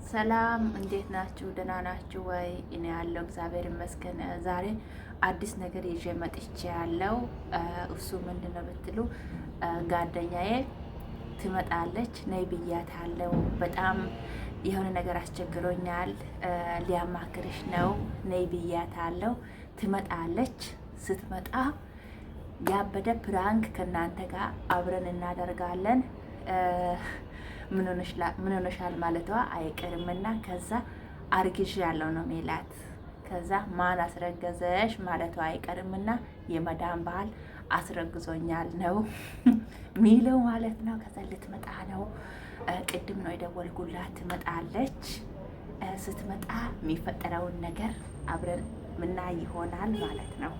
ሰላም እንዴት ናችሁ? ደህና ናችሁ ወይ? እኔ ያለው እግዚአብሔር ይመስገን። ዛሬ አዲስ ነገር ይዤ መጥቼ ያለው እሱ ምንድነው ብትሉ ጓደኛዬ ትመጣለች። ነይ ብያታለሁ። በጣም የሆነ ነገር አስቸግሮኛል፣ ሊያማክርሽ ነው። ነይ ብያታለሁ። ትመጣለች። ስትመጣ ያበደ ፕራንክ ከእናንተ ጋር አብረን እናደርጋለን። ምን ሆነሻል ማለቷ አይቀርምና ከዛ አርግሽ ያለው ነው ሜላት። ከዛ ማን አስረገዘሽ ማለቷ አይቀርምና የመዳም ባህል አስረግዞኛል ነው ሚለው ማለት ነው። ከዛ ልትመጣ ነው። ቅድም ነው የደወልኩላት። ትመጣለች። ስትመጣ የሚፈጠረውን ነገር አብረን ምናይ ይሆናል ማለት ነው።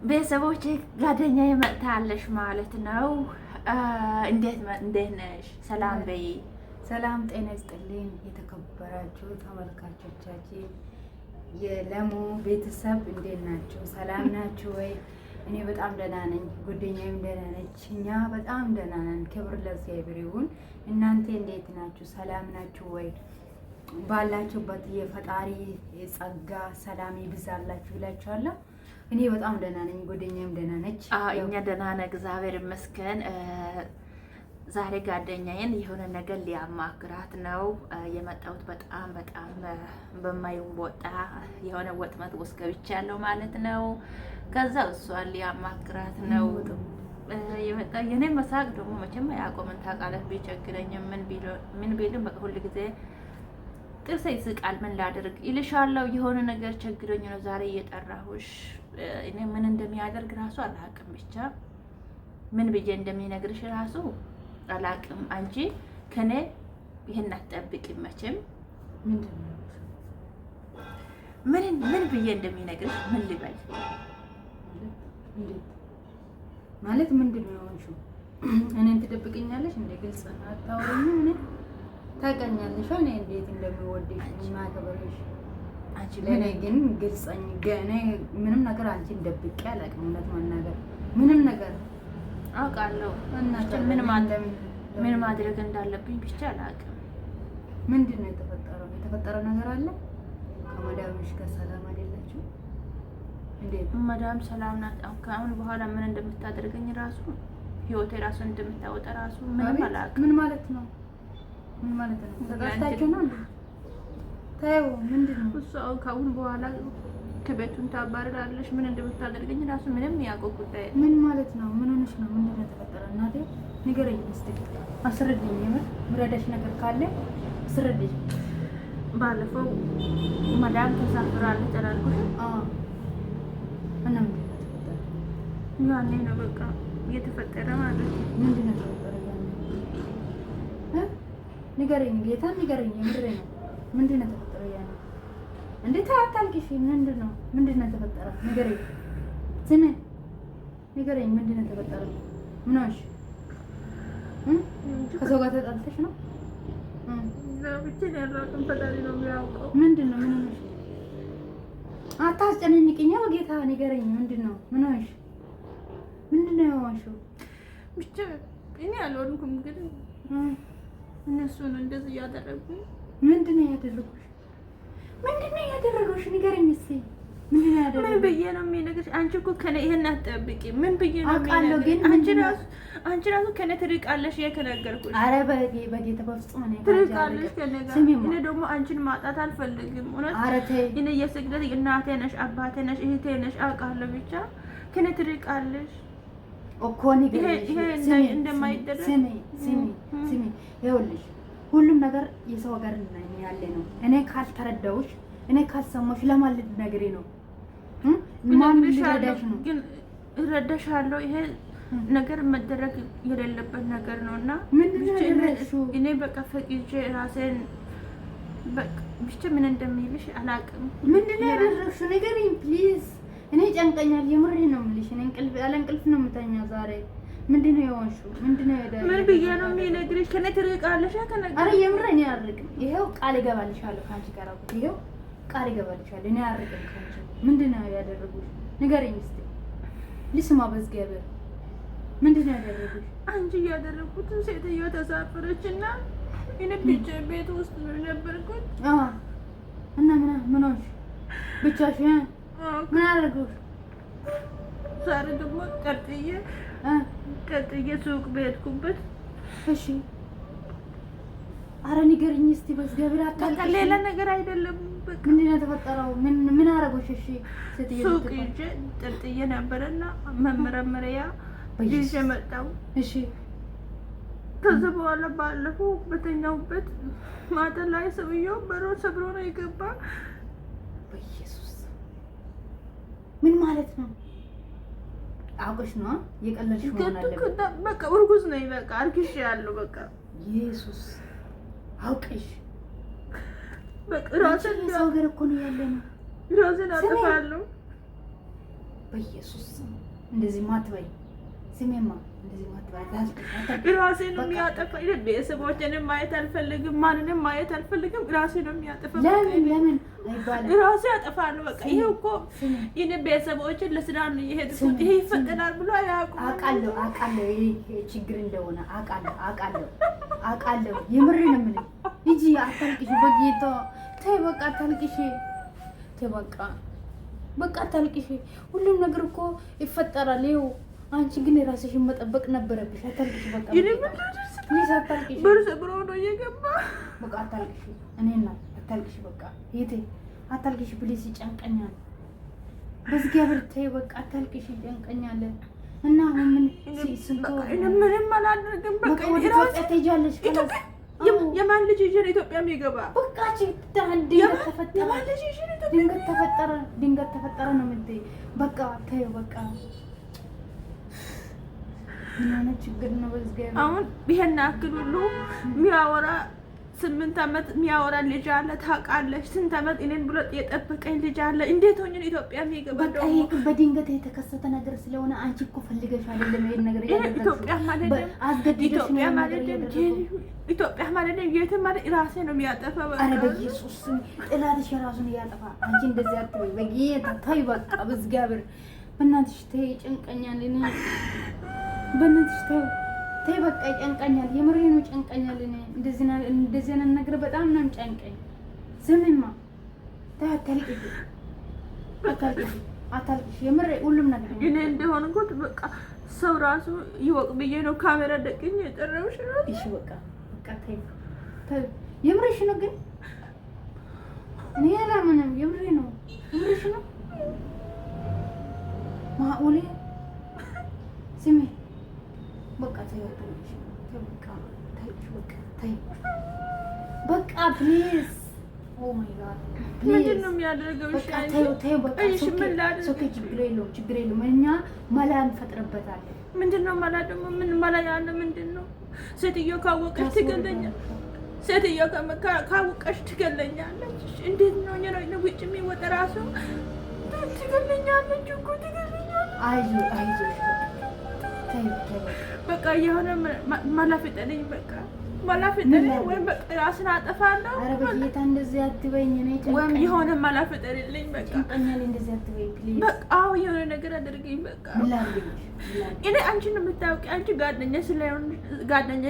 ቤተሰቦች ጓደኛዬ መጥታለች ማለት ነው። እንዴት ነሽ? ሰላም በይ። ሰላም ጤና ይስጥልኝ። የተከበራችሁ ተመልካቾቻችን የለሙ ቤተሰብ እንዴት ናችሁ? ሰላም ናችሁ ወይ? እኔ በጣም ደህና ነኝ። ጓደኛዬም ደህና ነች። እኛ በጣም ደህና ነን። ክብር ለእግዚአብሔር ይሁን። እናንተ እንዴት ናችሁ? ሰላም ናችሁ ወይ? ባላችሁበት የፈጣሪ ጸጋ ሰላም ይብዛላችሁ ይላችኋለሁ። እኔ በጣም ደህና ነኝ። ጓደኛዬም ደህና ነች። እኛ ደህና ነን፣ እግዚአብሔር ይመስገን። ዛሬ ጓደኛዬን የሆነ ነገር ሊያማክራት ነው የመጣሁት። በጣም በማይወጣ የሆነ ወጥመድ ውስጥ ገብቻለሁ ማለት ነው። ከዛ እሷን ሊያማክራት ነው የመጣ። የኔ መሳቅ ደግሞ መቼም አያቆምም ታውቃለህ። ቢቸግረኝም ምን ቢልም በቃ ሁሉ ጊዜ ጥርሴ ይስቃል። ምን ላደርግ ይልሻለሁ። የሆነ ነገር ቸግረኝ ነው ዛሬ እየጠራሁሽ። እኔ ምን እንደሚያደርግ ራሱ አላውቅም። ብቻ ምን ብዬ እንደሚነግርሽ ራሱ አላውቅም። አንቺ ከኔ ይሄን አትጠብቂም መቼም። ምን ብዬ እንደሚነግርሽ ምን ልበል ማለት ምንድን ነው የሆንሽው? እኔን ትደብቅኛለሽ እንደ ግልጽ አታወሪኝም? እኔ ታውቀኛለሽ እኔ እንዴት እንደምወድሽ ማከብርሽ። አንቺ ለኔ ግን ግልጽኝ ገኔ ምንም ነገር አንቺን ደብቄ አላውቅም። እውነት መናገር ምንም ነገር አውቃለሁ እና ምን ማድረግ እንዳለብኝ ብቻ አላውቅም። ምንድን ነው የተፈጠረው? የተፈጠረ ነገር አለ? ከመዳምሽ ጋር ሰላም አይደላችሁ? እንዴት መዳም ሰላም ናት። ከአሁን በኋላ ምን እንደምታደርገኝ ራሱ ህይወቴ ራሱ እንደምታወጣ ራሱ ምንም አላውቅም። ምን ማለት ነው? ምን ማለት ነው? ተጋጭታችሁ ነው? ታዩ ምንድን ነው እሱ? ከአሁን በኋላ ከቤቱን ታባርራለሽ። ምን እንደምታደርገኝ ራሱ ምንም ያውቀው ጉዳይ። ምን ማለት ነው? ምን ሆነሽ ነው? ምን እንደተፈጠረ እናቴ ንገረኝ እስቲ፣ አስረድኝ። ምረዳሽ ነገር ካለ አስረድኝ። ባለፈው መዳም ተሳፍራለች አላልኩሽ? እና ያኔ ነው በቃ እየተፈጠረ ማለት ነው። ምንድን ነው የተፈጠረ? ንገረኝ፣ ጌታ ንገረኝ። የምሬ ነው። ምንድን ነው የተፈጠረ? ያኔ እንዴት አታልቅሽ? ምንድን ነው የተፈጠረ? ንገረኝ፣ ስሜ ንገረኝ። ምንድን ነው የተፈጠረ? ምን ሆንሽ? ከሰው ጋር ተጣልተሽ ነው? ብቻ ያላውቅም ፈጣሪ ነው የሚያውቀው። ምንድን ነው? ምን ሆንሽ? አታስጨንቅኝ በጌታ ንገረኝ። ምንድን ነው? ምን ሆንሽ? ምንድን ነው የሆንሽው? ብቻ እኔ አልሆንኩም፣ ግን እነሱ ነው እንደዚህ ያደረጉኝ። ምንድን ነው ያደረጉሽ? ምንድን ነው ያደረጉሽ? ንገረኝ እስኪ። ምን ብዬ ነው የሚነግርሽ? አንቺ እኮ ከኔ ይሄን አትጠብቂ። ምን ብዬ ነው አውቃለሁ፣ ግን አንቺ ራሱ ከኔ ትርቃለሽ። ከነገርኩሽ ኧረ በጌታ በፍጹም እኔ ትርቃለሽ ከነገር። እኔ ደግሞ አንቺን ማጣት አልፈልግም። እውነት እኔ የስግደት እናቴ ነሽ፣ አባቴ ነሽ፣ እህቴ ነሽ አውቃለሁ። ብቻ ከኔ ትርቃለሽ እኮ ንገረኝ። ይሄ እንደማይደረግ ስሚ ይኸውልሽ፣ ሁሉም ነገር የሰው ሀገር ያለ ነው። እኔ ካልተረዳሁሽ፣ እኔ ካልሰማሽ ለማን ልትነግሪ ነው? ማን ሊረዳሽ ነው? ግን እረዳሻለሁ። ይሄ ነገር መደረግ የሌለበት ነገር ነውና እኔ በቃ ፈቅጄ ራሴን ብቻ ምን እንደሚልሽ አላውቅም። ምንድን ነው ያደረግሽው? ንገሪኝ ፕሊዝ። እኔ ጨንቀኛል። የምሬ ነው የምልሽ። እኔ እንቅልፍ ነው የምተኛው ዛሬ። ምንድን ነው የሆንሽው? ምንድን ነው ያደረግሽው? ምን ብዬ ነው የሚነግርሽ? ከኔ ትርቃለሽ ከነገር። ኧረ የምሬ እኔ አልርቅም። ይሄው ቃል እገባልሻለሁ ከአንቺ ጋር አውቁት። ይሄው ቃል እገባልሻለሁ። እኔ አልርቅም ከአንቺ። ምንድን ነው ያደረጉሽ? ንገረኝ እስኪ ልስማ በእግዚአብሔር። ምንድን ነው ያደረጉት? አንቺ እያደረጉት ሴትዮ ተሳፈረችና እኔ ብቻ ቤት ውስጥ ነበርኩት። እና ምን ሆንሽ? ብቻሽ ምን አደረጉሽ? ዛሬ ደግሞ ቀጥዬ ሱቅ በሄድኩበት። እሺ ኧረ ንገሪኝ እስኪ በእግዚአብሔር አታልቅሽ። ሌላ ነገር አይደለም። በቃ ምንድን ነው የተፈጠረው? ምን አደረጉሽ? እሺ ሴትዮ ሱቅ ሂጅ ቀጥዬ ነበረና መመረመሪያ ይዤ መጣሁ። እሺ ከዛ በኋላ ባለፈው በተኛሁበት ማታ ላይ ሰውዬው በሩን ሰብሮ ነው የገባ። በኢየሱስ ምን ማለት ነው? አውቀሽ ነው የቀለድሽ መሆን አለበት። በቃ እርጉዝ ነኝ። በቃ አርግዤሻለሁ። በቃ ኢየሱስ አውቀሽ በቃ ራስን ሰው ጋር እኮ ነው ያለነው። ራስን አጠፋለሁ። በኢየሱስ እንደዚህ ማትበይ ስሜማ እንደዚህ ማትበይ። ራሴን ነው የሚያጠፋኝ። ቤተሰቦቼንም ማየት አልፈልግም። ማንንም ማየት አልፈልግም። ራሴ ነው የሚያጠፋ። ለምን አይባልም። ራሴ አጠፋለሁ። በቃ ይሄ እኮ የኔ ቤተሰቦችን ለስራ ነው የሄድኩት። ይሄ ይፈጠናል ብሎ አያውቁም። አውቃለሁ ይሄ ችግር እንደሆነ አውቃለሁ። የምሬን ነው የምልህ። ሂጂ አታልቅሽ። በጌታ ተይ በቃ አታልቅሽ። ተይ በቃ አታልቅሽ። ሁሉም ነገር እኮ ይፈጠራል። ይኸው አንቺ ግን የራስሽን መጠበቅ ነበረብሽ። አታልቅሽ በቃ አታልቅሽ። በርሰብሮ ነው እየገባ በቃ አታልቅሽ። እኔና አታልቅሽ በቃ ይሄ አታልቅሽ። ፕሊስ ይጨንቀኛል። በእግዚአብሔር ተይ በቃ አታልቅሽ። ይጨንቀኛል። እና አሁን ምንም አላደርግም። በቃ ኢትዮጵያ ትሄጃለሽ። የማን ልጅ ይዤ ነው ኢትዮጵያ የሚገባ? በቃ ድንገት ተፈጠረ ነው የምትይ። በቃ ተይው በቃ ምን አይነት ችግር ነው? በእግዚአብሔር አሁን ይሄን ያክል ሁሉ የሚያወራ 8 ዓመት የሚያወራ ልጅ አለ። ታውቃለች። ስንት ዓመት እኔን ብሎ የጠበቀኝ ልጅ አለ። እንዴት ሆኜ ኢትዮጵያ የሚገባ? በቃ ይሄ በድንገት የተከሰተ ነገር ስለሆነ አንቺ እኮ ፈልገሽ አይደለም ይሄን ነገር ያደረግሽው። ኢትዮጵያ ማለት የትም ማለት ራሴ ነው የሚያጠፋ። በቃ ኧረ በኢየሱስ ጥላትሽ የራሱን እያጠፋ። አንቺ እንደዚህ አትበይ በጌታ ተይ በቃ በእግዚአብሔር በእናትሽ ተይ። ጨንቀኛል። እኔ በእናትሽ ተይ በቃ ይጨንቀኛል። የምሬ ነው ጨንቀኛል። እኔ እንደዚህ አይነት ነገር በጣም ነው ጨንቀኝ። ዝምማ ተይ አታልቅሽ። የምሬ ሁሉም ነገር እኔ እንደሆንኩት በቃ ሰው ራሱ ይወቅ ብዬ ነው ካሜራ ደቅኝ የጠራሁሽ። እሺ በቃ ተይ የምሬሽ ነው። ግን እኔ አላምንም። የምሬ ነው። የምሬሽ ነው ማኡሌ ስሜ በቃ ተይ በቃ ፕሊዝ። ኦ ማይ ጋድ ምንድን ነው የሚያደርገው? ተይው በቃ ችግር የለውም። እኛ መላ እንፈጥርበታለን። ምንድን ነው መላ? ደግሞ ምን መላ ያለ ምንድን ነው? ሴትዮ ካወቀች ትገለኛለች። ሴትዮ ካወቀች ትገለኛለች። እንዴት ነው ነው ውጭ የሚወጣ ራሱ ትገለኛለች እኮ ትገለኛለች። አይዞሽ በቃ የሆነ ማላፍጠልኝ በቃ ማላፍጠልኝ ወይም በቃ ራስን አጠፋለሁ። ኧረ በጌታ እንደዚህ አትበይኝ። ወይም የሆነ ማላፍጠልኝ በቃ እንደዚህ አትበይ ፕሊዝ። በቃ አዎ የሆነ ነገር አድርገኝ በቃ። እኔ አንቺን ነው የምታውቂ። አንቺ ጓደኛ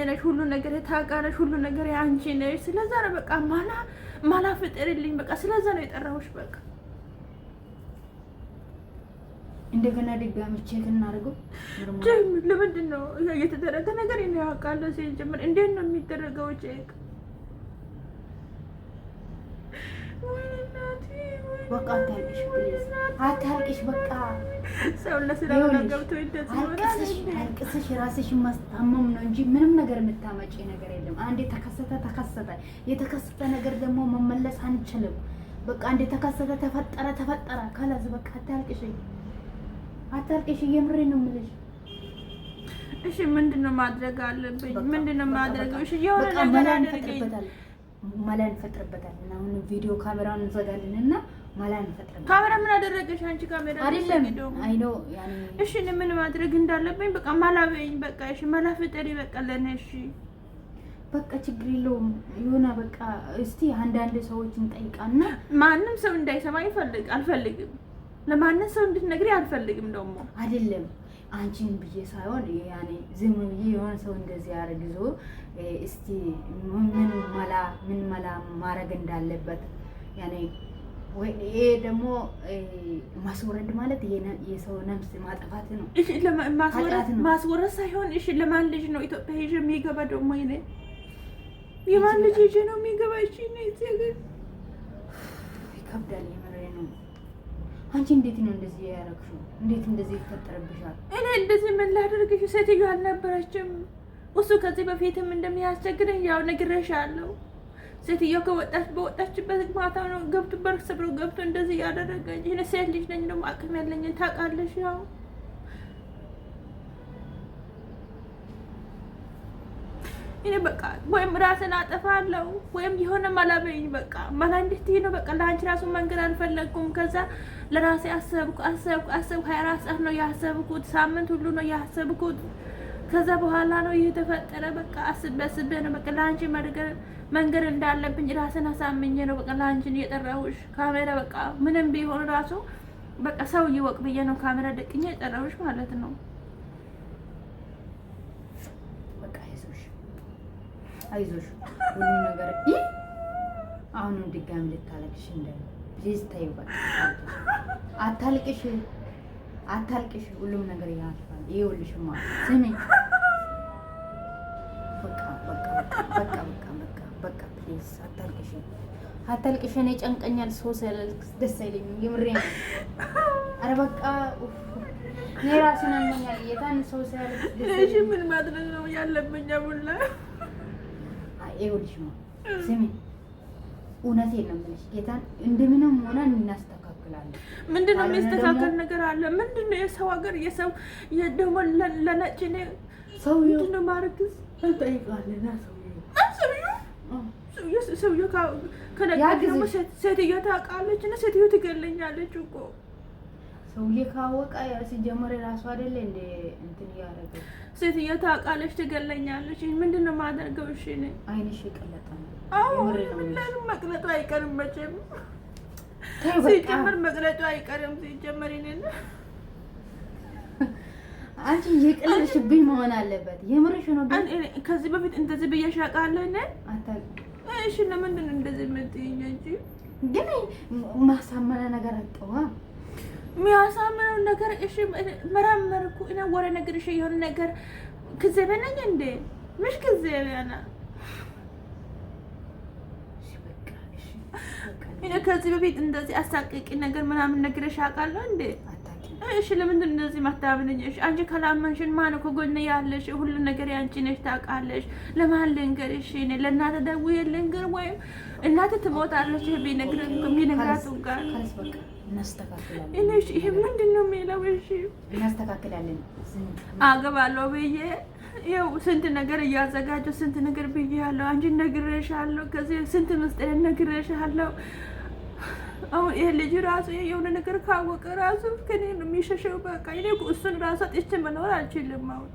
ነሽ። ሁሉ ነገር ታውቃለሽ። ሁሉ ነገር አንቺ ነሽ። ስለዛ ነው በቃ ማላፍጠልኝ በቃ። ስለዛ ነው የጠራሁሽ በቃ። እንደገና ድጋሚ ቼክ እናደርገው። ለምንድን ነው የተደረገ ነገር ነው ያውቃል። ሲጀምር እንዴት ነው የሚደረገው ቼክ? በቃ አታልቅሽ በቃ ሰው ለስራ ነው ገብቶ እንደዚህ አልቅሰሽ ራስሽን ማስታመም ነው እንጂ ምንም ነገር የምታመጪ ነገር የለም። አንዴ ተከሰተ። የተከሰተ ነገር ደግሞ መመለስ አንችልም። በቃ አንዴ ተከሰተ፣ ተፈጠረ ካላዝ በቃ አታልቅሽ። የምሬ ነው የምልሽ። እሺ ምንድነው ማድረግ አለብኝ? ምንድነው ማድረገው? እሺ የሆነ ነገር አድርገኝ። መላ እንፈጥርበታለን። አሁን ቪዲዮ ካሜራውን እንዘጋለንና መላ እንፈጥርበታለን። ካሜራ ምን አደረገሽ አንቺ? ካሜራ አይደለም አይኖ ያኔ። እሺ ምን ማድረግ እንዳለብኝ በቃ መላ በይኝ በቃ። እሺ መላ ፍጠሪ በቃ ለኔ። እሺ በቃ ችግር የለውም። ይሁና በቃ። እስቲ አንዳንድ ሰዎችን ጠይቃና ማንም ሰው እንዳይሰማ አልፈልግም። ለማንም ሰው እንድትነግሪ አልፈልግም። ደግሞ አይደለም አንቺን ብዬ ሳይሆን ያኔ ዝም ብዬ የሆነ ሰው እንደዚህ አርግዞ እስቲ ምን መላ ማድረግ እንዳለበት ያኔ ይሄ ደግሞ ማስወረድ ማለት የሰው ነፍስ ማጥፋት ነው። እሺ ማስወረድ ሳይሆን እሺ ለማን ልጅ ነው ኢትዮጵያ ይዤ የሚገባ ደግሞ ይሄ የማን ልጅ ይዤ ነው የሚገባ? እሺ ነው እዚህ ይከብዳል። የምሬ ነው። አንቺ እንዴት ነው እንደዚህ ያደረግሽው? እንዴት እንደዚህ ይፈጠርብሻል? እኔ እንደዚህ ምን ላደርግሽ? ሴትዮ አልነበረችም። እሱ ከዚህ በፊትም እንደሚያስቸግረኝ ያው ነግሬሻለሁ። ሴትዮ በወጣችበት ማታ ነው ገብቶ በር ሰብሮ ገብቶ እንደዚህ ያደረገኝ። እኔ ሴት ልጅ ነኝ ደግሞ አቅም ያለኝ ታውቃለሽ። ያው እኔ በቃ ወይም ራስን አጠፋለሁ ወይም የሆነ መላበኝ በቃ መላ እንዴት ነው በቃ ለአንቺ ራሱ መንገድ አልፈለኩም። ከዛ ለራሴ አሰብኩ 24 ሰዓት ነው ያሰብኩት፣ ሳምንት ሁሉ ነው ያሰብኩት። ከዛ በኋላ ነው የተፈጠረ። በቃ አስቤ ነው በቃ ለአንቺ መንገድ እንዳለብኝ ራስን አሳምኜ ነው በቃ ለአንቺን የጠራሁሽ። ካሜራ በቃ ምንም ቢሆን ራሱ በቃ ሰው ይወቅ ብዬ ነው ካሜራ ደቅኜ የጠራሁሽ ማለት ነው። በቃ አይዞሽ ሁሉ ነገር አሁንም ድጋሚ ልታለቅሽ እንዳለ ፕሊዝ ተይው። በቃ አታልቅሽ። ሁሉም ነገር ያልፋል። ይኸውልሽማ ስሚ በቃ ፕሊዝ አታልቅሽ። እኔ ጨንቀኛል። ሰው ሲያለቅስ ደስ አይለኝም። የምሬ ነው። ኧረ በቃ እኔ ራሴን አሞኛል። የታን ሰው ሲያለቅስ ደስ እሺ ምን ማድረግ ነው ያለብኝ? አቡላ ይኸውልሽማ ስሚ እውነቴን ነው የምልሽ። ጌታን እንደምንም ሆነን እናስተካክላለን። ምንድነው የሚስተካከል ነገር አለ? ምንድነው የሰው ሀገር የሰው ደግሞ ለነጭ ነው ሰው ምንድነው ማርክስ እንጠይቃለና ሰውዬው ከነገር ደግሞ ሴትዮ ታውቃለች እና ሴትዮ ትገለኛለች እኮ። ሰውዬ ካወቀ ሲጀመር ራሱ አይደለ እንደ እንትን ያደረገ ሴትዮ ታውቃለች፣ ትገለኛለች። ምንድነው ማደርገው? እሺ እኔ አይንሽ ይቀለጣል። አዎ ምንም መቅለጡ አይቀርም መቼም። ሲጀመር መቅለጡ አይቀርም ሲጀመር። እኔን አንቺ የቀለድሽብኝ መሆን አለበት። የምርሽ ነው። ከዚህ በፊት እንደዚህ ብዬሽ አውቃለሁ እኔ? እሺ ለምንድን ነው እንደዚህ የምትይኝ? እንጂ ግን ማሳመነ ነገር አጣዋ። የሚያሳምነው ነገር እሺ መራመርኩ እና ወሬ ነገር እሺ የሆነ ነገር ከዘበ ነኝ እንዴ? ምሽ ከዘበ ያና እኔ ከዚህ በፊት እንደዚህ አሳቀቂ ነገር ምናምን ነግሬሽ አውቃለሁ እንዴ? እሺ ለምንድን ነው እንደዚህ ማታምነኝ? እሺ አንቺ ካላመንሽን ማን ነው ከጎኔ ያለሽ? ሁሉ ነገር ያንቺ ነሽ ታውቃለሽ። ለማን ልንገርሽ? እኔ ለእናቴ ደውዬ ልንገር ወይም እናቴ ትሞታለች ቢነግረን ከሚነግራቱ ጋር እናስተካክላለን። እሺ ይሄ ምንድን ነው የሚለው? እሺ እናስተካክላለን። አገባለሁ ብዬ ይኸው ስንት ነገር እያዘጋጀሁ ስንት ነገር ብዬሻለሁ። አንቺ ነግሬሻለሁ። ከዚህ ስንት ምስጢር ነግሬሻለሁ። አሁን ይሄ ልጅ ራሱ የሆነ ነገር ካወቀ ራሱ ከኔ ነው የሚሸሸው። በቃ እኔ እሱን ራሱ አጥቼ መኖር አልችልም። አሁን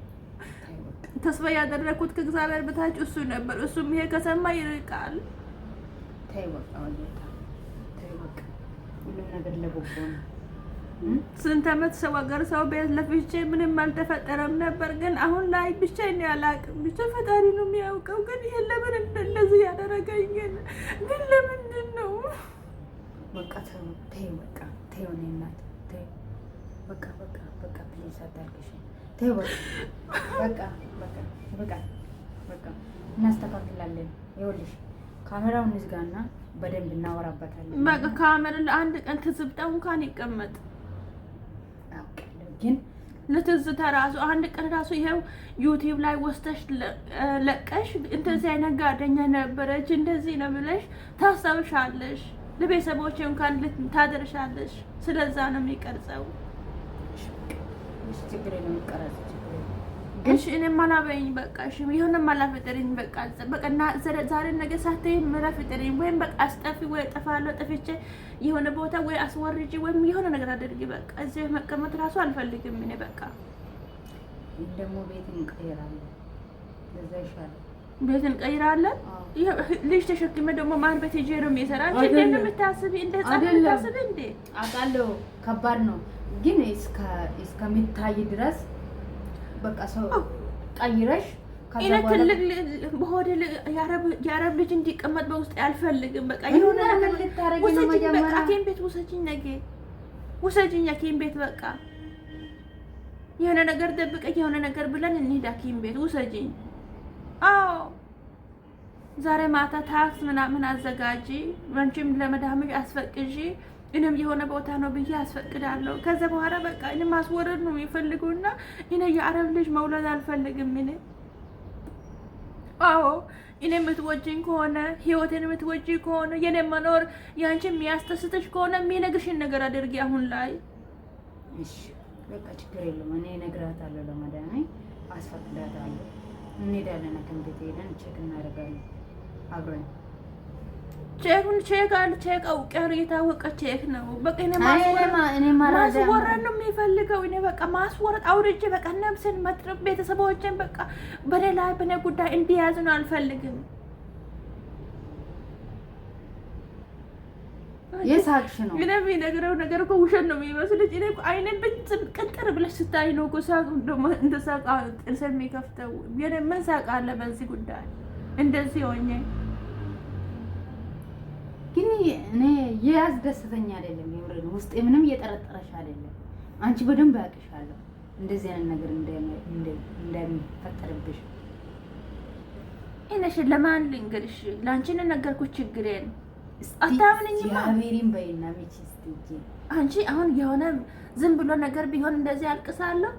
ተስፋ ያደረኩት ከእግዚአብሔር በታች እሱ ነበር። እሱም ይሄ ከሰማ ይርቃል። ተይ በቃ ሁሉም ነገር ለበጎ ነው። ስንት ዓመት ሰው ሀገር ሰው ቤት ለፍቼ ምንም አልተፈጠረም ነበር። ግን አሁን ላይ ብቻ እኔ አላውቅም። ብቻ ፈጣሪ ነው የሚያውቀው። ግን ይሄ ለምን እንደዚህ ያደረገኝ ግን ለምንድን ነው? በቃ ተይ ነው እናት ተይ በቃ ፕሊዝ አታልቅሽ። ተይ በቃ እናስተካክላለን። ይኸውልሽ ካሜራውን እንዝጋና በደንብ እናወራበታለን። በቃ ካሜራ ለአንድ ቀን ትዝብታው እንኳን ይቀመጥ። ግን ለትዝታ ራሱ አንድ ቀን ራሱ ይሄው ዩቲዩብ ላይ ወስተሽ ለቀሽ እንደዚህ አይነት ጓደኛ ነበረች እንደዚህ ነው ብለሽ ታስታውሻለሽ። ለቤተሰቦቼ እንኳን ታደርሻለሽ። ስለዛ ነው የሚቀርጸው። እሺ እኔ ማላበኝ በቃ እሺ የሆነ ማላፈጠረኝ በቃ ዛሬ ነገ ሳትይ ማላፈጠረኝ ወይም በቃ አስጠፊ ወይ ጠፋለሁ ጠፍቼ የሆነ ቦታ ወይ አስወርጂ ወይም የሆነ ነገር አድርጊ። በቃ እዚህ መቀመጥ ራሱ አልፈልግም እኔ በቃ ደግሞ ቤት እንቀይራለን። ለዛ ይሻላል ቤት እንቀይራለን። ልጅ ተሸክመ ደግሞ ማን ቤት ሄጄ ነው የሚሰራ? እንዴ ነው የምታስቢ? እንደ ጻፍ የምታስቢ እንዴ? አውቃለሁ ከባድ ነው፣ ግን እስከሚታይ ድረስ በቃ ሰው ቀይረሽ እኔ ትልቅ በሆዴ የአረብ ልጅ እንዲቀመጥ በውስጥ አልፈልግም። በቃ የሆነ ነገር ልታረጊ ነው መጀመሪያ። በቃ ሐኪም ቤት ውሰጂኝ፣ ነገ ውሰጂኝ ሐኪም ቤት። በቃ የሆነ ነገር ደብቀኝ፣ የሆነ ነገር ብለን እንሂድ ሐኪም ቤት ውሰጂኝ። አዎ ዛሬ ማታ ታክስ ምናምን አዘጋጂ፣ አንቺም ለመዳምሽ አስፈቅጂ፣ እኔም የሆነ ቦታ ነው ብዬ አስፈቅዳለሁ። ከዛ በኋላ በቃ እኔ ማስወረድ ነው የሚፈልጉና እኔ የአረብ ልጅ መውለድ አልፈልግም። እኔ አዎ እኔ የምትወጂኝ ከሆነ ህይወቴን የምትወጂኝ ከሆነ የኔ መኖር ያንቺ የሚያስደስትሽ ከሆነ የሚነግርሽን ነገር አድርጊ አሁን ላይ። እሺ በቃ ችግር የለውም። እኔ እነግራታለሁ፣ ለመድኃኒት አስፈቅዳታለሁ። እንሄዳለን ሐኪም ቤት ሄደን ቼክ እናደርጋለን አብረን። ቼክ አውቄያለሁ፣ የታወቀ ቼክ ነው። በቃ እኔ ማስወረድ ነው የሚፈልገው። እኔ በቃ ማስወረድ አውርጄ በቃ ነፍስን መትረፍ ቤተሰቦችን በቃ በሌላ በኔ ጉዳይ እንዲያዙ ነው አልፈልግም። የሳቅሽ ነው ግን የሚነግረው ነገር እኮ ውሸት ነው የሚመስልሽ። እኔ እኮ አይኔን ቅጥር ብለሽ ስታይ ነው እኮ ሳቅ ደግሞ እንደ ሳቅ ጥርስ የሚከፍተው። የኔ ምን ሳቅ አለ በዚህ ጉዳይ እንደዚህ ሆኜ? ግን እኔ ያስደስተኛ አይደለም። የምር ነው ውስጤ ምንም እየጠረጠረሽ አይደለም። አንቺ በደንብ ያውቅሻለሁ እንደዚህ አይነት ነገር እንደሚፈጠርብሽ። እኔሽ ለማን ልንገርሽ? ለአንቺ ነው ነገርኩሽ ችግሬን። አታምነኝም? እግዚአብሔርን በይና ሚቺ ስትጂ አንቺ አሁን የሆነ ዝም ብሎ ነገር ቢሆን እንደዚህ አልቅሳለሁ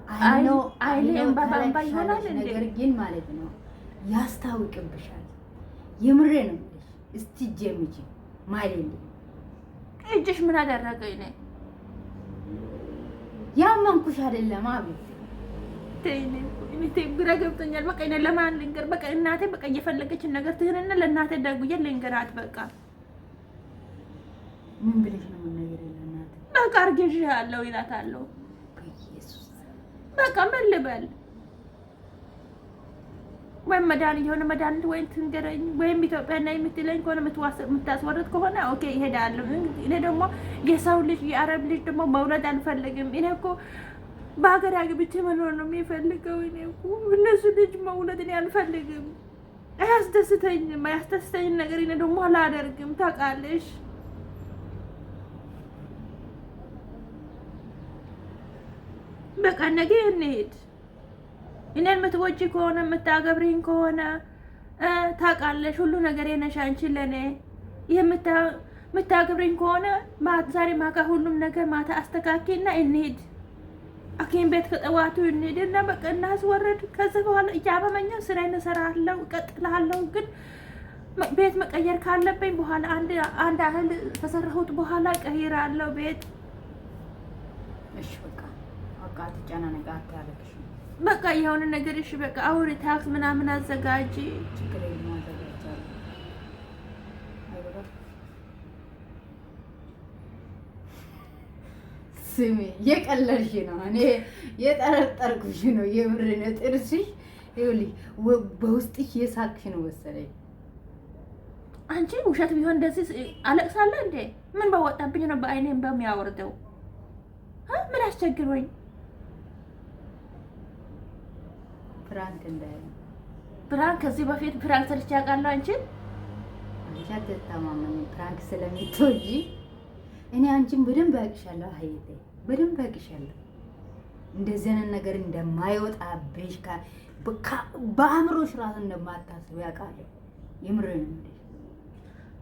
አይኔም ባባባ ይሆናል እንዴ? ነገር ግን ማለት ነው ያስታውቅብሻል። የምሬ ነው። እስቲ ጀምጂ ማይልኝ እጅሽ ምን አደረገኝ ነው? ያመንኩሽ አይደለም አቤት እኔ ግራ ገብቶኛል። በቃ እኔ ለማን ልንገር? በቃ እናቴ በቃ እየፈለገችን ነገር ትህንና ለእናቴ ደጉዬ ልንገራት። በቃ ምን ብለሽ ነው የምንነግረው? ለእናቴ በቃ አርግዤሻለሁ ይላታለሁ። በኢየሱስ በቃ ምን ልበል? ወይም መድኃኒት የሆነ መድኃኒት ወይም ትንገረኝ፣ ወይም ኢትዮጵያ እና የምትለኝ ከሆነ የምታስወርድ ከሆነ ኦኬ ይሄዳለሁ። እኔ ደግሞ የሰው ልጅ የአረብ ልጅ ደግሞ መውለድ አልፈልግም። እኔ እኮ በሀገር አግብቼ መኖር ነው የሚፈልገው። እኔ እኮ እነሱ ልጅ መውለድ እኔ አልፈልግም፣ አያስደስተኝም። አያስደስተኝም ነገር እኔ ደግሞ አላደርግም። ታውቃለሽ። በቃ ነገ እንሂድ። እኔን የምትወጂ ከሆነ የምታገብሪኝ ከሆነ ታውቃለሽ፣ ሁሉ ነገር የነሽ አንቺ ለኔ የምታገብሪኝ ከሆነ ዛሬ ማታ ሁሉም ነገር ማታ አስተካኪና እንሂድ። ሐኪም ቤት ከጠዋቱ እንሂድ እና በቃ እናስወርድ። ከዚህ በኋላ እያመመኛ ስራዬን እሰራለሁ፣ እቀጥላለሁ። ግን ቤት መቀየር ካለብኝ በኋላ አንድ አህል ከሰራሁት በኋላ ቀይራለሁ ቤት። እሺ በቃ ትጨናነቂ፣ አታለቅሽ። በቃ የሆነ ነገር እሺ በቃ አሁን ታክስ ምናምን አዘጋጂ። ችግር የለም አዘጋጃለሁ። ስሚ የቀለልሽ ነው፣ እኔ የጠረጠርኩሽ ነው። የምር ነው። ጥርስሽ ይኸውልሽ በውስጥሽ የሳቅሽ ነው መሰለኝ። አንቺ ውሸት ቢሆን እንደዚህ አለቅሳለሁ እንዴ? ምን በወጣብኝ ነው በአይኔም በሚያወርደው? ምን አስቸግሮኝ? ፍራንክ እንዳለ ፍራንክ ከዚህ በፊት ፍራንክ ሰርቼ አውቃለሁ። አንቺን አትተማመኝ ፍራንክ ስለምትወጂ እኔ አንቺን በደንብ አውቅሻለሁ። ሀይቴ በደንብ አውቅሻለሁ። እንደዚህ አይነት ነገር እንደማይወጣብሽ በአእምሮሽ ራስ እንደማታስብ ያውቃለሁ። የምሬን ነው።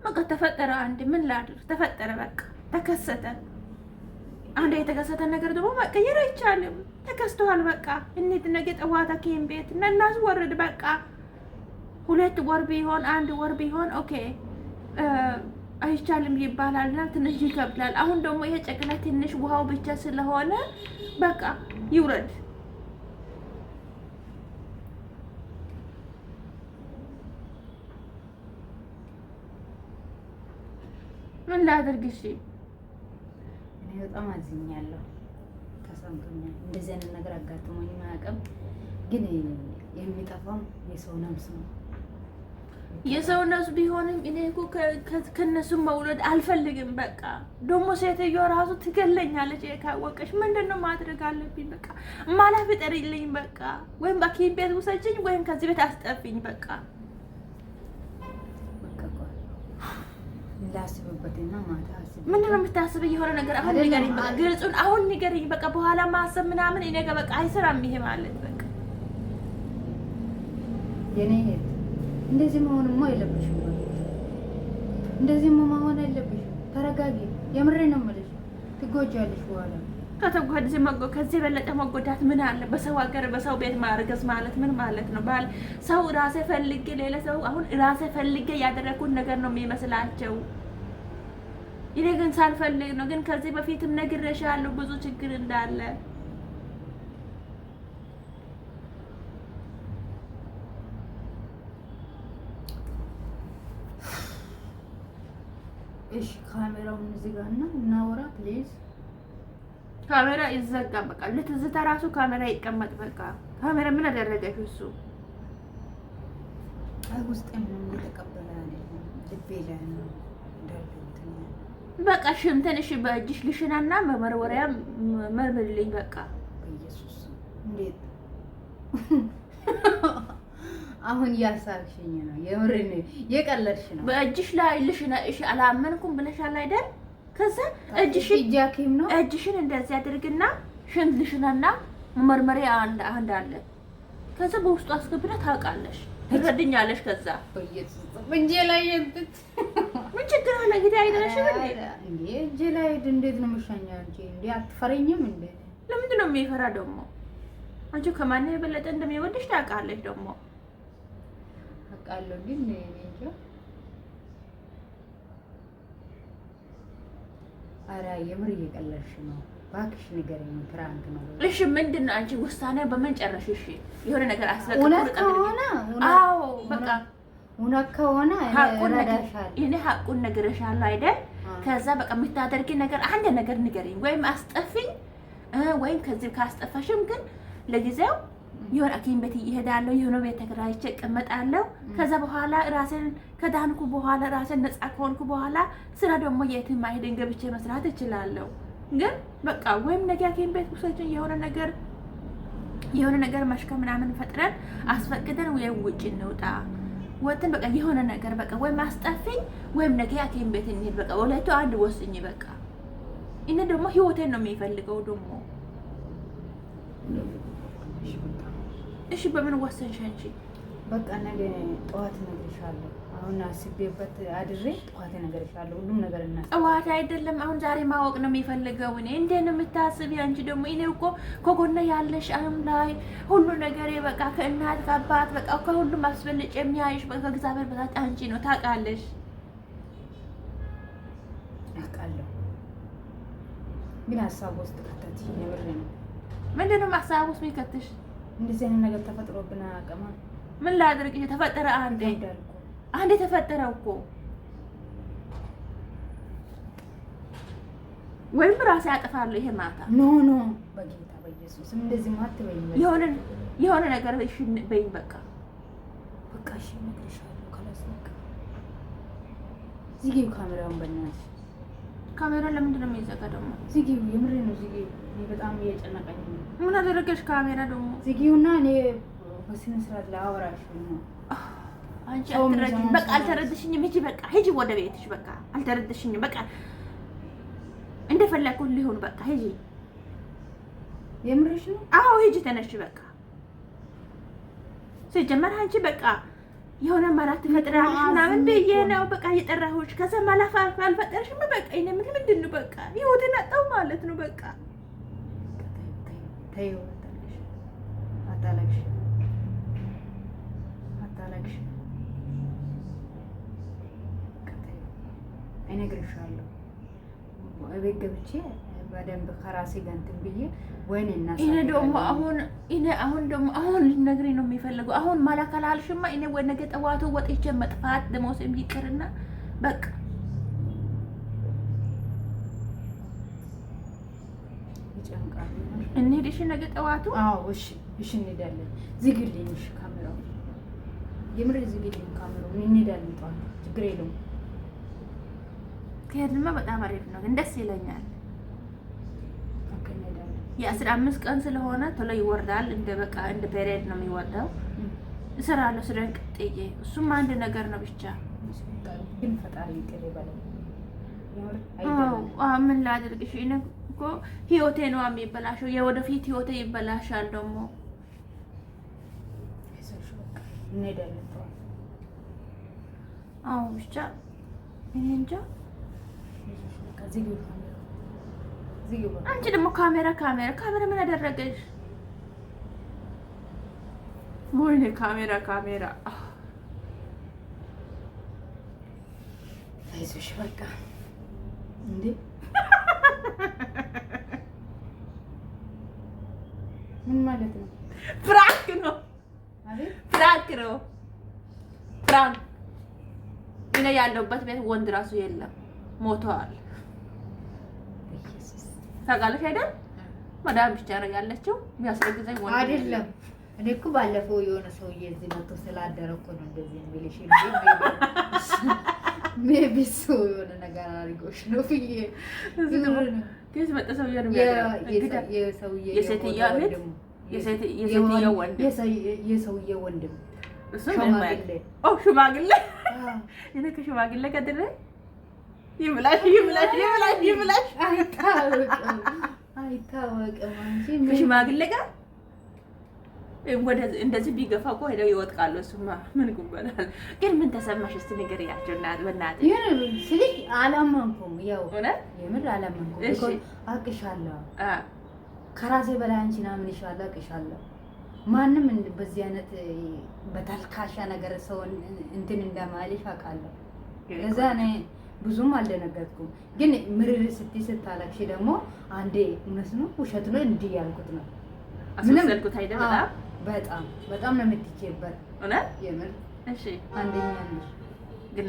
በቃ ተፈጠረ። አንድ ምን ላድር? ተፈጠረ፣ በቃ ተከሰተ። አንድ የተከሰተ ነገር ደግሞ መቀየር አይቻልም። ተከስተዋል። በቃ እንሂድ ነገ ጠዋት ሐኪም ቤት እና እናስወርድ። በቃ 2 ወር ቢሆን 1 ወር ቢሆን ኦኬ አይቻልም ይባላልና ትንሽ ይከብዳል። አሁን ደግሞ ይሄ ጨቅላ ትንሽ ውሃው ብቻ ስለሆነ በቃ ይውረድ። ምን ላድርግ? እሺ እኔ በጣም አዝኛለሁ፣ ተሰምቶኛል። እንደዚህ አይነት ነገር አጋጥሞኝ አያውቅም። ግን የሚጠፋው የሰው ነፍስ ነው። የሰው እነሱ ቢሆንም እኔ እኮ ከነሱ መውለድ አልፈልግም። በቃ ደግሞ ሴትዮዋ ራሱ ትገለኛለች ካወቀች። ምንድነው ማድረግ አለብኝ? በቃ ማላፍ ጥሪልኝ። በቃ ወይም በሐኪም ቤት ውሰጅኝ ወይም ከዚህ ቤት አስጠፊኝ። በቃ ላስብበትና ማታ አስብ። ምንድነው የምታስብ? የሆነ ነገር አሁን ንገሪኝ። በቃ ግልጹን አሁን ንገሪኝ። በቃ በኋላ ማሰብ ምናምን እኔ ጋር በቃ አይሰራም ይሄ ማለት በቃ የኔ እንደዚህ መሆንማ የለብሽም። እንደዚህ መሆን የለብሽም። ተረጋጊ። የምሬ ነው የምልሽ። ትጎጃለሽ በኋላ። ከዚህ የበለጠ መጎዳት ምን አለ? በሰው ሀገር በሰው ቤት ማርገዝ ማለት ምን ማለት ነው? ባል ሰው ራሴ ፈልጌ ሌላ ሰው አሁን ራሴ ፈልጌ ያደረኩት ነገር ነው የሚመስላቸው። እኔ ግን ሳልፈልግ ነው። ግን ከዚህ በፊትም ነግሬሻለሁ ብዙ ችግር እንዳለ። እሺ ካሜራውን እዚህ ጋር እና እናወራ ፕሊዝ። ካሜራ ይዘጋ። በቃ ለትዝታ ራሱ ካሜራ ይቀመጥ። በቃ ካሜራ ምን አደረገሽ? እሱ አይ ውስጥ ምንም እየተቀበለ አይደለም። ልቤ ላይ ነው እንዳልኩት። በቃ ሽንተን እሺ በእጅሽ ልሽናና መመርወሪያ መርምልኝ። በቃ በኢየሱስ እንዴት አሁን ያሳልሽኝ ነው? የምሬ ነው የቀለድሽ ነው? በእጅሽ ላይ ልሽና እሺ አላመንኩም ብለሻል አይደል? ከዛ እጅሽን ነው እጅሽን እንደዚህ አድርግና ሽንት ልሽናና መመርመሪያ አንድ አለ። ከዛ በውስጡ አስገብና ታውቃለሽ፣ ትረድኛለሽ። ከዛ በኢየሱስ እንጂ ላይ እንት ምን ችግር አለ? እንግዲህ አይደለሽም እንዴ? እጄ ላይ እንዴት ነው መሻኛ? እንዴ አትፈረኝም እንዴ? ለምንድን ነው የሚፈራ ደግሞ? አንቺ ከማን የበለጠ እንደሚወድሽ ታውቃለሽ ደግሞ። አውቃለሁ ግን እንጃ። ኧረ የምር እየቀለድሽ ነው። እባክሽ ንገረኝ። ፕራንክ ነው። እሺ ምንድን ነው አንቺ ውሳኔ በምን ጨረሽ? እሺ የሆነ ነገር አስፈቅዶ እውነት ከሆነ አዎ በቃ እውነት ከሆነ እኔ ሀቁን ነግሬሻለሁ አይደል? ከዛ በቃ የምታደርጊ ነገር አንድ ነገር ንገሪኝ፣ ወይም አስጠፊኝ ወይም ከዚህ ካስጠፋሽም ግን ለጊዜው የሆነ ሐኪም ቤት እሄዳለሁ፣ የሆነ ቤት ተከራይቼ እቀመጣለሁ። ከዛ በኋላ ራሴን ከዳንኩ በኋላ ራሴን ነፃ ከሆንኩ በኋላ ስራ ደግሞ የትም አይደን ገብቼ መስራት እችላለሁ። ግን በቃ ወይም ነገ ሐኪም ቤት ውሰጂኝ የሆነ ነገር መሽከ ምናምን ፈጥረን አስፈቅደን ወይም ውጭ እንውጣ ወጥን በቃ የሆነ ነገር በቃ ወይም አስጠፊኝ ወይም ነገ ሐኪም ቤት እንሂድ። በቃ ወለቱ አንድ ወስኝ። በቃ እኔ ደግሞ ህይወቴን ነው የሚፈልገው ደግሞ። እሺ በምን ወሰንሽ አንቺ? በቃ ነገ ጠዋት እነግርሻለሁ። አሁን አስቤበት አድሬ ጠዋት እነግርሻለሁ። ሁሉም ነገር ጠዋት አይደለም አሁን ዛሬ ማወቅ ነው የሚፈልገው። እኔ እንዴት ነው የምታስቢ አንቺ ደግሞ? እኔ እኮ ከጎነ ያለሽ አሁን ላይ ሁሉ ነገር በቃ ከእናት ከአባት በቃ ከሁሉም አስፈልጭ የሚያይሽ በቃ ከእግዚአብሔር በታች አንቺ ነው ታውቃለሽ። አውቃለሁ ግን ሀሳብ ውስጥ ከተትሽ የምር ነው። ምንድን ነው ሀሳብ ውስጥ የሚከትሽ? እንደዚህ አይነት ነገር ተፈጥሮብን አያውቅም። ምን ላድርግ? ተፈጠረ አንዴ ተፈጠረው እኮ ወይም ራሴ አጠፋለሁ። ይሄ ማታ ኖ በጌታ በኢየሱስ እንደዚህ ማትበይ። የሆነ ነገር እሺ በይኝ። በቃ እሺ እነግርሻለሁ። ካላስነካ ዝጊው ካሜራውን በእናትሽ። ካሜራውን ለምንድን ነው የሚዘጋ ደግሞ? ዝጊው፣ የምሬ ነው ዝጊው። እኔ በጣም እየጨነቀኝ ነው። ምን አደረገሽ? ካሜራ ደግሞ ዝጊውና እኔ በስነ ስርዓት ላወራሽ ነው። አንቺ አትረጂኝ። በቃ አልተረድሽኝም። ሂጂ በቃ ሂጂ ወደ ቤትሽ። በቃ አልተረድሽኝም። በቃ እንደፈለኩ ሊሆን በቃ ሂጂ። የምርሽ ነው? አዎ ሂጂ፣ ተነሽ በቃ። ሲጀመር አንቺ በቃ የሆነ ማለት ፈጥራሽ ምናምን ብዬ ነው በቃ እየጠራሁሽ። ከዛ ማላፍ አልፈጠርሽም። በቃ እኔ ምንድን ነው በቃ ህይወቴን አጣሁ ማለት ነው። በቃ ተይው፣ አታለቅሽ። እነግርሻለሁ። እቤት ገብቼ በደንብ ከራሴ ጋር እንትን ብዬ ወይኔ እናሳ እኔ ደግሞ አሁን ልትነግሪኝ ነው የሚፈልገው። አሁን ማላከላልሽማ እኔ ወይ ነገ ጠዋቱ ወጥቼ መጥፋት ደሞሴም ይቅርና በቃ ይጨንቃል። እንሂድ እሺ፣ ነገ ጠዋቱ። አዎ እሺ እንሄዳለን። ዝግልኝ እሺ ካሜራው የምር እዚህ ቤት ካሜራው ምን እንሄዳለን ጠዋት ችግር የለውም። ከሄድንማ በጣም አሪፍ ነው፣ ግን ደስ ይለኛል። የ15 ቀን ስለሆነ ቶሎ ይወርዳል። እንደ ፔሬድ ነው የሚወርደው። እሰራለሁ ስራን ቅጥዬ፣ እሱም አንድ ነገር ነው ብቻ። ግን ፈጣሪ ይቅር ይበለኝ። ምን ላድርግሽ? እኔ እኮ ህይወቴ ነው የሚበላሸው፣ የወደፊት ህይወቴ ይበላሻል ደግሞ። እንሄዳለን ጠዋት። አዎ ብቻ እኔ እንጃ። አንቺ ደግሞ ካሜራ ምን አደረገሽ? ወይኔ ካሜራ አይዞሽ በቃ እንዴ ምን ማለት ነው? ፍራንክ ነው ፍራንክ። እኔ ያለሁበት ቤት ወንድ ራሱ የለም፣ ሞተዋል። ታውቃለሽ አይደል? መዳም ብቻ ነው ያለችው። የሚያስረግዘኝ ወንድ አይደለም። እኔ እኮ ባለፈው የሆነ ሰውዬ እዚህ መጥቶ ስላደረ እኮ ነው እንደዚህ የሚልሽ። ሜቢ ሰው የሆነ ነገር አድርጎሽ ነው ብዬ ከዚህ መጣ። ሰውዬው ነው የሰውዬው ወንድም ሽማግሌ እኔ ከሽማግሌ ቀጥሬ ይብላሽ አይታወቅም። አንቺ ከሽማግሌ ጋር እንደዚህ ቢገፋ እኮ ሄደው ይወጥቃሉ። እሱማ ምን ጉበናል። ግን ምን ተሰማሽ? እስቲ ንገሪያቸው እና በእናትሽ። ስልሽ አላመንኩም። ያው እውነት የምር አላመንኩም። እሺ አቅሻለሁ፣ ከራሴ በላይ አንቺን አምንሻለሁ፣ አቅሻለሁ። ማንም በዚህ አይነት በተልካሻ ነገር ሰው እንትን እንደማልሽ አውቃለሁ። ለዛ ነው ብዙም አልደነገጥኩም። ግን ምርር ስታለቅሽ ደግሞ አንዴ እውነት ነው ውሸት ነው እንዲህ ያልኩት ነው። አስመሰልኩት አይደል? በጣም ነው የምትችይበት እውነት የምር። እሺ አንደኛ ነሽ። ግን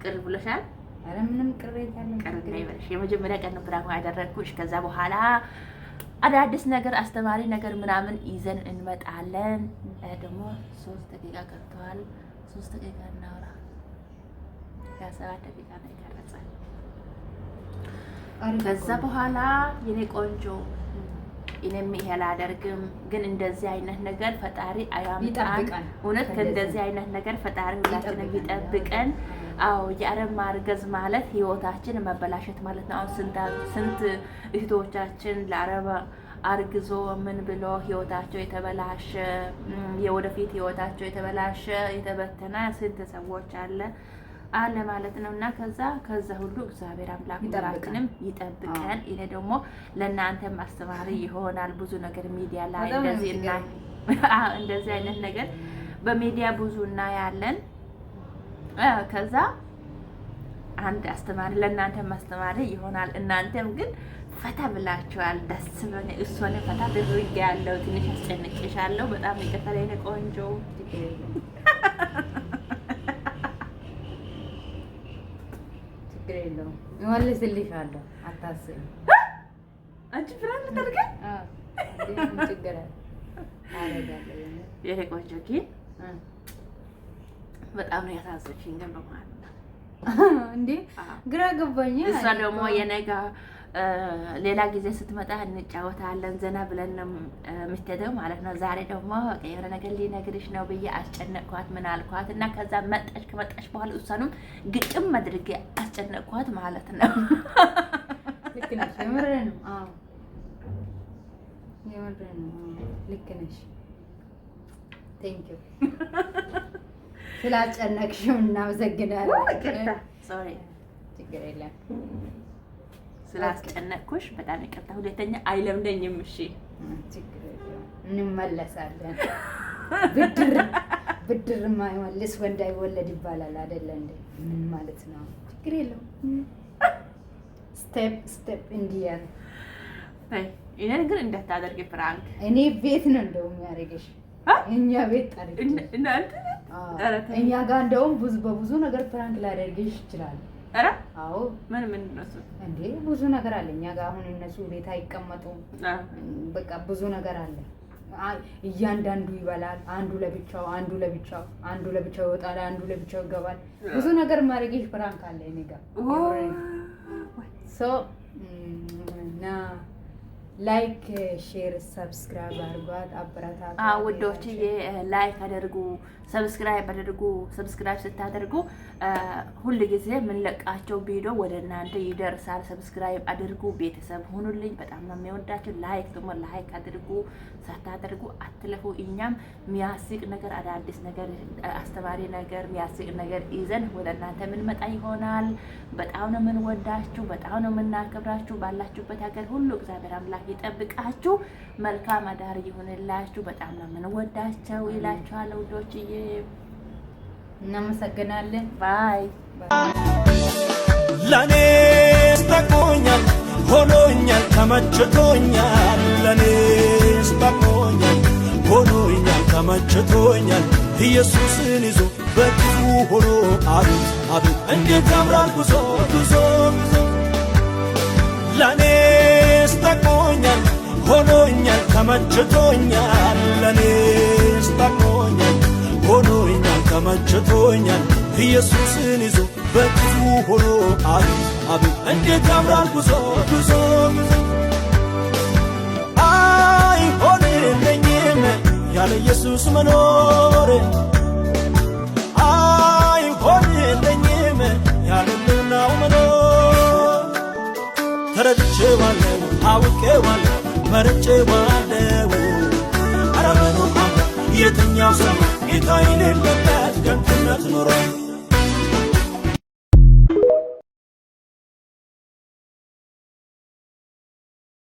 ቅር ብለሻል? ኧረ ምንም ቅሬታ የለም። ቅር እንዳይበልሽ። የመጀመሪያ ቀን ፕራንክ ያደረግኩሽ። ከዛ በኋላ አዳዲስ ነገር አስተማሪ ነገር ምናምን ይዘን እንመጣለን። ደግሞ 3 ደቂቃ ቀርተዋል። 3 ደቂቃ እናውራ። ያ7 ደቂቃ ነው የቀረጸ። ከዛ በኋላ የኔ ቆንጆ እኔም ይሄ አላደርግም፣ ግን እንደዚህ አይነት ነገር ፈጣሪ አያምጣን። እውነት ከእንደዚህ አይነት ነገር ፈጣሪ ሁላችንም ይጠብቀን። አዎ የአረብ ማርገዝ ማለት ህይወታችን መበላሸት ማለት ነው። አሁን ስንት እህቶቻችን ለአረብ አርግዞ ምን ብሎ ህይወታቸው የተበላሸ፣ የወደፊት ህይወታቸው የተበላሸ የተበተነ ስንት ሰዎች አለ ማለት ነው። እና ከዛ ሁሉ እግዚአብሔር አምላክ ሁላችንም ይጠብቀን። እኔ ደግሞ ለእናንተ ማስተማሪ ይሆናል ብዙ ነገር ሚዲያ ላይ እንደዚህ አይነት ነገር በሚዲያ ብዙ እናያለን። ከዛ አንድ አስተማሪ ለእናንተ ማስተማሪ ይሆናል። እናንተም ግን ፈታ ብላችኋል። ደስ ብሎኝ እሷን ፈታ ብሩኝ ያለው ትንሽ አስጨንቄሻለሁ። በጣም ይቅርታ ለኔ ቆንጆ። ችግር የለውም እመልስልሻለሁ፣ አታስቢ። አንቺ ፍራንክ ታደርገኝ? ችግር አደርጋለሁ የኔ ቆንጆ። ግን በጣም ነው ያሳዘችኝ። ግን በመሀል እንዴ ግራ ገባኝ። እሷ ደግሞ የነጋ ሌላ ጊዜ ስትመጣ እንጫወታለን ዘና ብለን ነው የምትሄደው ማለት ነው። ዛሬ ደግሞ የሆነ ነገር ሊነግርሽ ነው ብዬ አስጨነቅኳት። ምን አልኳት እና ከዛ ከመጣች በኋላ እሷንም ግጥም አድርጌ አስጨነቅኳት ማለት ነው። ልክ ነሽ፣ የምር ነው። አዎ የምር ነው። ልክ ነሽ። ቴንክ ዩ ስላስጨነቅሽው እናመሰግናለን። ሶሪ ችግር የለም ስላስጨነቅኩሽ በጣም ይቅርታ። ሁለተኛ አይለምደኝም። እሺ ችግር የለም እንመለሳለን። ብድር የማይመልስ ወንድ አይወለድ ይባላል አይደለ እንዴ? ምን ማለት ነው? ችግር የለም ስቴፕ እንዲያ እኔ ግን እንዳታደርጊ ፍራንክ። እኔ ቤት ነው እንደውም የሚያደርግሽ እኛ ቤት ታሪክ እናንተ እኛ ጋር እንደውም በብዙ ነገር ፍራንክ ላደርግሽ ይችላል። ኧረ አዎ ምን ነው እሱ እንዴ? ብዙ ነገር አለ እኛ ጋር። አሁን እነሱ ቤት አይቀመጡም። በቃ ብዙ ነገር አለ። እያንዳንዱ ይበላል። አንዱ ለብቻው ይወጣል፣ አንዱ ለብቻው ይገባል። ብዙ ነገር ማድረግሽ ፕራንክ አለ እኔ ጋር እና ላይክ ሼር ሰብስክራይብ አድርጓት አበረታታ። ውዶችዬ ላይክ አድርጉ፣ ሰብስክራይብ አድርጉ። ሰብስክራይብ ስታደርጉ ሁሉ ጊዜ የምንለቃቸው ቪዲዮ ወደ እናንተ ይደርሳል። ሰብስክራይብ አድርጉ፣ ቤተሰብ ሁኑልኝ። በጣም ነው የሚወዳችሁ። ላይክ ደግሞ ላይክ አድርጉ፣ ሳታደርጉ አትለፉ። እኛም የሚያስቅ ነገር፣ አዳዲስ ነገር፣ አስተማሪ ነገር፣ የሚያስቅ ነገር ይዘን ወደ እናንተ የምንመጣ ይሆናል። በጣም ነው የምንወዳችሁ፣ በጣም ነው የምናከብራችሁ። ባላችሁበት ሀገር ሁሉ እግዚአብሔር አምላክ ይጠብቃችሁ። መልካም አዳር ይሁንላችሁ። በጣም ነው የምንወዳቸው ይላችኋል ውዶችዬ። እናመሰግናለን። ባይ ለኔስ ጠቅሞኛል፣ ሆኖኛል፣ ተመችቶኛል። ለኔስ ጠቅሞኛል፣ ሆኖኛል፣ ተመችቶኛል። ኢየሱስን ይዞ በክፉ ሆኖ አቤት አቤት እንዴት ያምራል ጉዞ ጉዞ ጉዞ። ለኔስ ጠቅሞኛል፣ ሆኖኛል፣ ተመችቶኛል። ለኔስ ጠቅሞኛል፣ ሆኖኛል፣ ተመችቶኛል። ኢየሱስን ይዞ በክፉ ሆኖ አቤት አቤት እንዴት ያምራል ጉዞ ጉዞ ጉዞ። አይሆንልኝም ያለ ኢየሱስ መኖር፣ አይሆንልኝም ያለ ልናው መኖር። ተረድቼዋለሁ፣ አውቄዋለሁ፣ መርጬዋለሁ። ኧረ ምኑ አምራ የትኛው ሰው ጌታ የሌለበት ከንቱነት ኖሮ